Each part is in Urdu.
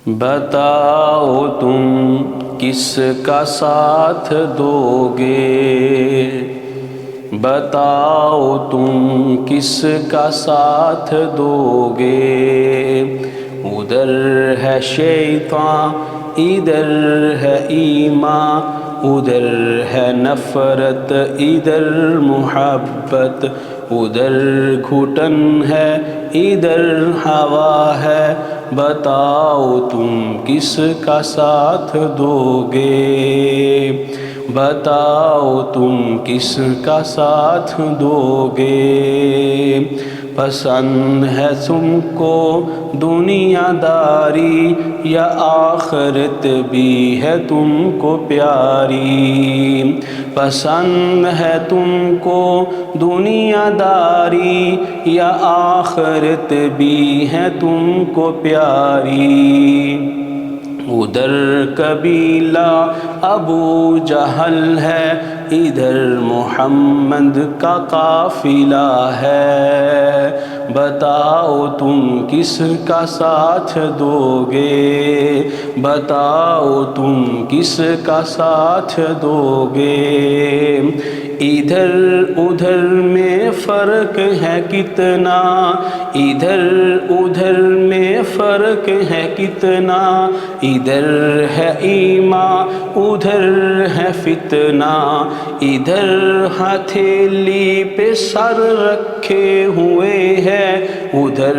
بتاؤ تم کس کا ساتھ دو گے، بتاؤ تم کس کا ساتھ دو گے۔ ادھر ہے شیطان ادھر ہے ایمان، ادھر ہے نفرت ادھر محبت، ادھر گھٹن ہے ادھر ہوا ہے، بتاؤ تم کس کا ساتھ دو گے، بتاؤ تم کس کا ساتھ دو گے۔ پسند ہے تم کو دنیا داری یا آخرت بھی ہے تم کو پیاری، پسند ہے تم کو دنیا داری یا آخرت بھی ہے تم کو پیاری۔ ادھر قبیلہ ابو جہل ہے ادھر محمد کا قافلہ ہے، بتاؤ تم کس کا ساتھ دو گے، بتاؤ تم کس کا ساتھ دو گے۔ ادھر ادھر میں فرق ہے کتنا، ادھر ادھر میں فرق ہے کتنا، ادھر ہے ایمان ادھر ہے فتنہ، ادھر ہتھیلی پہ سر رکھے ہوئے ہے، ادھر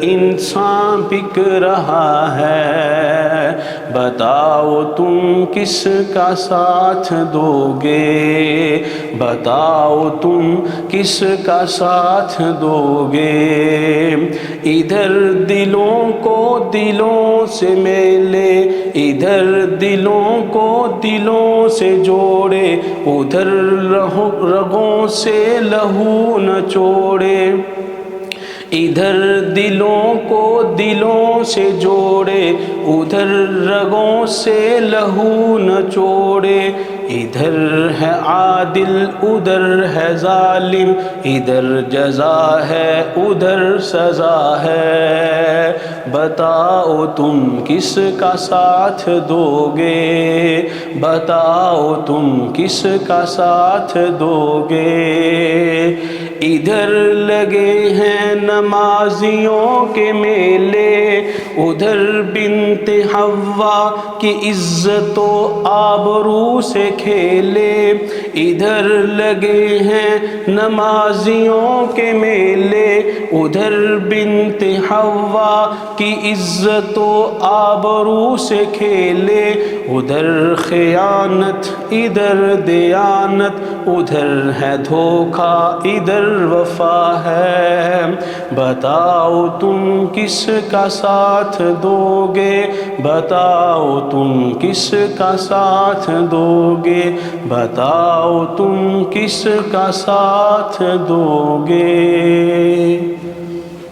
انسان بک رہا ہے، بتاؤ تم کس کا ساتھ دو گے، بتاؤ تم کس کا ساتھ دو گے۔ ادھر دلوں کو دلوں سے ملے، ادھر دلوں کو دلوں سے جوڑے، ادھر رگوں سے لہو نہ چھوڑے، ادھر دلوں کو دلوں سے جوڑے، ادھر رگوں سے لہو نہ چھوڑے۔ ادھر ہے عادل ادھر ہے ظالم، ادھر جزا ہے ادھر سزا ہے، بتاؤ تم کس کا ساتھ دو گے، بتاؤ تم کس کا ساتھ دو گے۔ ادھر لگے ہیں نمازیوں کے میلے، ادھر بنت حوا کی عزت و آبرو سے کھیلے، ادھر لگے ہیں نمازیوں کے میلے، ادھر بنت حوا کی عزت و آبرو سے کھیلے، ادھر خیانت ادھر دیانت، ادھر ہے دھوکہ ادھر وفا ہے، بتاؤ تم کس کا ساتھ دو گے، بتاؤ تم کس کا ساتھ دو گے، بتاؤ تم کس کا ساتھ دو گے۔